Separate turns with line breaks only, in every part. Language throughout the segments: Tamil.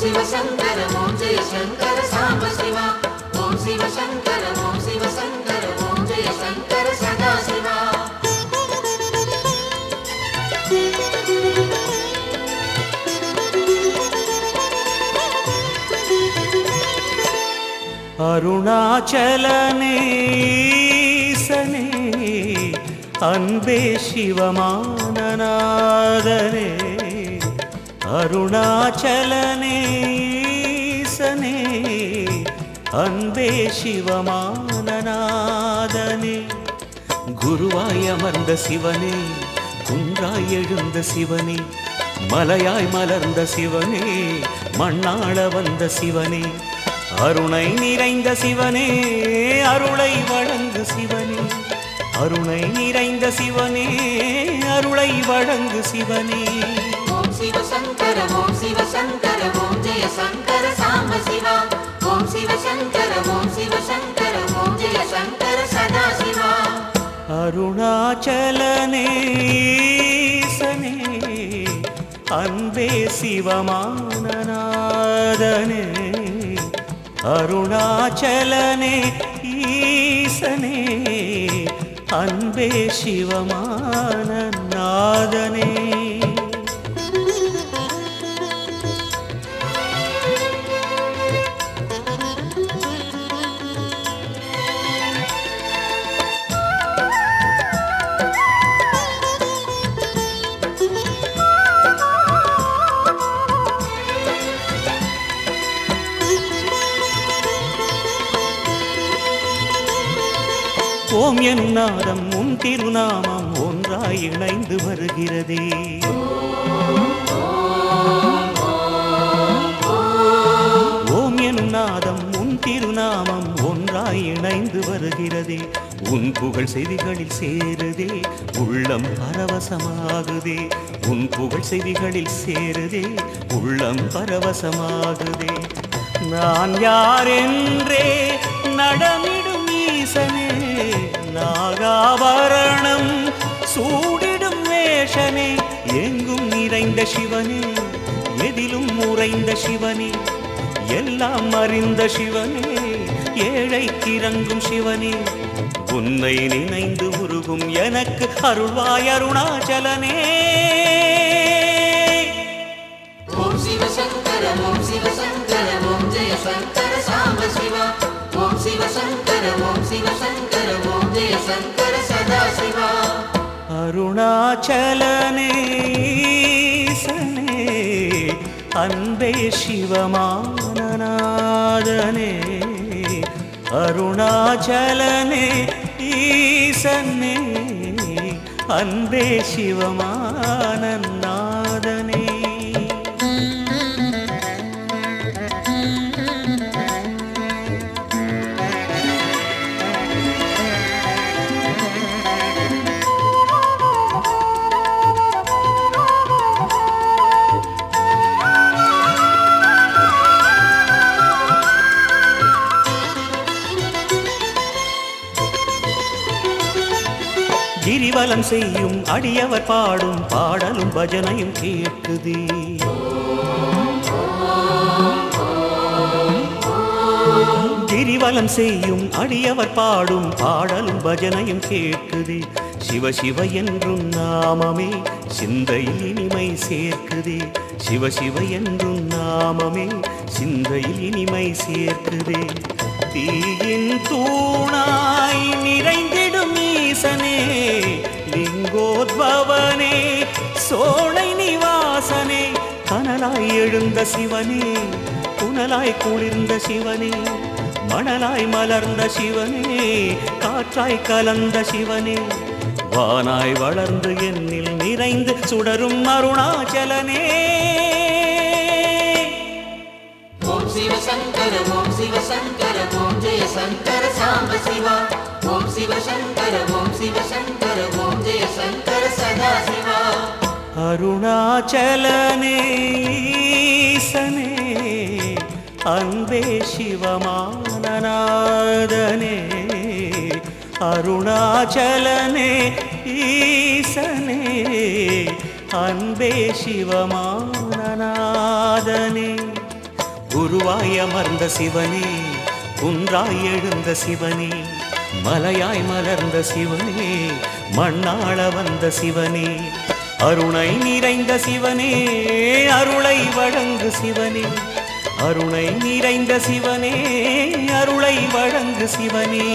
शिव शंकर ओम जय शंकर सांब शिवा ओम शिव शंकर ओम शिव शंकर ओम जय शंकर सदा शिवा
அருணாச்சலனே ஈசனே அன்பே சிவமானநாதனே அருணாச்சலனே ஈசனே அன்பே சிவமானநாதனே குருவாய் அமர்ந்த சிவனே குன்றாய் எழுந்த சிவனே மலையாய் மலர்ந்த சிவனே மண்ணாள வந்த சிவனே அருணை நிறைந்த சிவனே அருளை வழங்கு சிவனே அருணை நிறைந்த சிவனே அருளை வழங்கு சிவனே
ओम शिव शंकर ओम शिव शंकर ओम जय शंकर सांब शिवा ओम शिव शंकर ओम शिव शंकर ओम जय शंकर सदा शिवा
அருணாச்சலனே ஈசனே அன்பே சிவமானநாதனே அருணாச்சலனே ஈசனே அன்பே சிவமானநாதனே ஓம் எனும் நாதம் உன் திருநாமம் ஒன்றாய் இணைந்து வருகிறதே ஓம் எனும் நாதம் உன் திருநாமம் ஒன்றாய் இணைந்து வருகிறதே உன் புகழ் செவிகளில் சேருதே உள்ளம் பரவசமாகுதே உன் புகழ் செவிகளில் சேருதே உள்ளம் பரவசமாகுதே நான் யார் என்றே நடமிடும் ஈசனே நாகாபரணம் சூடிடும் வேஷனே எங்கும் நிறைந்த சிவனே எதிலும் உறைந்த சிவனே எல்லாம் அறிந்த சிவனே ஏழைக்கு இறங்கும் சிவனே உன்னை நினைந்து உருகும் எனக்கு அருள்வாய் அருணாச்சலனே
ओम शिव शंकर ओम शिव शंकर ओम जय शंकर सांब शिवा ओम शिव शंकर ओम शिव शंकर ओम जय शंकर सदा शिवा
அருணாச்சலனே ஈசனே அன்பே சிவமானநாதனே அருணாச்சலனே ஈசனே அன்பே சிவமானநாதனே கிரிவலம் செய்யும் அடியவர் பாடும் பாடலும் பஜனையும் கேட்குதே கிரிவலம் செய்யும் அடியவர் பாடும் பாடலும் பஜனையும் கேட்குதே சிவ சிவ என்றும் நாமமே சிந்தையில் இனிமை சேர்க்குதே சிவ சிவ என்றும் நாமமே சிந்தையில் இனிமை சேர்க்குதே தீயின் தூணாய் நிறைந்திடும் ஈசனே லிங்கோத்பவனே சோலை நிவாசனே கனலாய் எழுந்த சிவனே புனலாய் குளிர்ந்த சிவனே மணலாய் மலர்ந்த சிவனே காற்றாய் கலந்த சிவனே வானாய் வளர்ந்து என்னில் நிறைந்து சுடரும் அருணாச்சலனே
ओम शिव शंकर ओम शिव शंकर ओम जय शंकर सांब शिवा ओम शिव शंकर ओम शिव शंकर ओम जय शंकर सदा शिवा
அருணாச்சலனே ஈசனே அன்பே சிவமானநாதனே அருணாச்சலனே ஈசனே அன்பே சிவமானநாதனே குருவாய் அமர்ந்த சிவனே, குன்றாய் எழுந்த சிவனே, மலையாய் மலர்ந்த சிவனே, மண்ணாள வந்த சிவனே, அருணை நிறைந்த சிவனே, அருளை வழங்கு சிவனே, அருணை நிறைந்த சிவனே, அருளை வழங்கு சிவனே.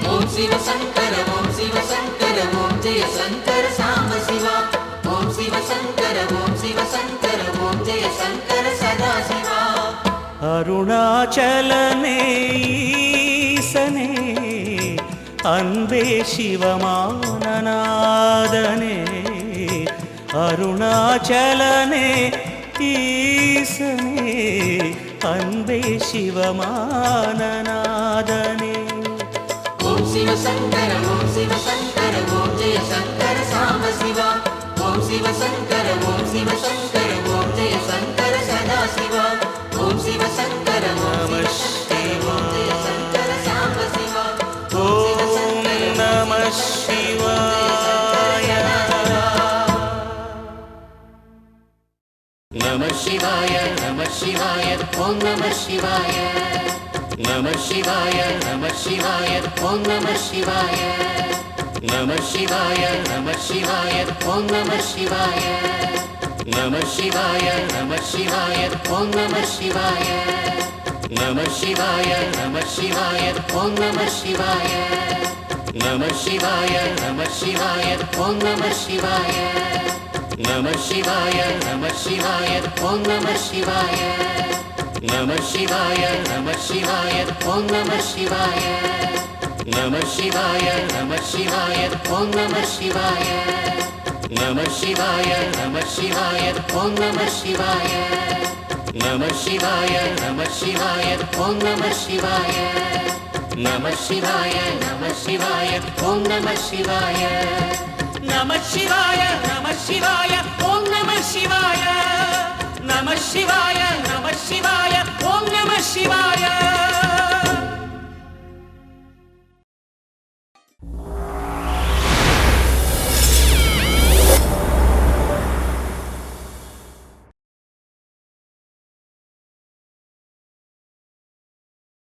ஓம் சிவ சங்கர ஓம் சிவ சங்கர ஓம் ஜெய சங்கர சாம்ப சிவா. ஓம் சிவ சங்கர ஓம் சிவ சங்கர ஓம் ஜெய சங்கர சதா சிவா.
அருணாச்சலனே ஈசனே, அன்பே சிவமானநாதனே, அருணாச்சலனே ஈசனே, அன்பே சிவமானநாதனே.
ஓம் சிவ சங்கர ஓம் சிவ சங்கர ஓம் ஜெய சங்கர சாம்ப சிவா. ஓம் சிவ சங்கர ஓம் சிவ சங்கர ஓம் ஜெய சங்கர சதா சிவா. ஓம் சிவ சங்கர ஓம் சிவ சங்கர ஓம் ஜெய சங்கர சாம்ப சிவா.
ஓம் நம சிவாய.
நம சிவாய நம சிவாய ஓம் நம சிவாய. நம சிவாய நம சிவாய ஓம் நம சிவாய. நம சிவாய நம சிவாய ஓம் நம சிவாய. நம சிவாய நம சிவாய ஓம் நம சிவாய. நம சிவாய நம சிவாய ஓம் நம சிவாய. நம சிவாய நம சிவாய ஓம் நம சிவாய. நம சிவாய நம சிவாய ஓம் நம சிவாய. நம சிவாய நம சிவாய ஓம் நம சிவாய. நம சிவாய நம சிவாய ஓம் நம சிவாய. நம சிவாய நம சிவாய ஓம் நம சிவாய. நம சிவாய நம சிவாய ஓம் நம சிவாய. நம சிவாய நம சிவாய ஓம் நம சிவாய. நம சிவாய நம சிவாய ஓம் நம சிவாய. நம சிவாய நம சிவாய ஓம் நம சிவாய.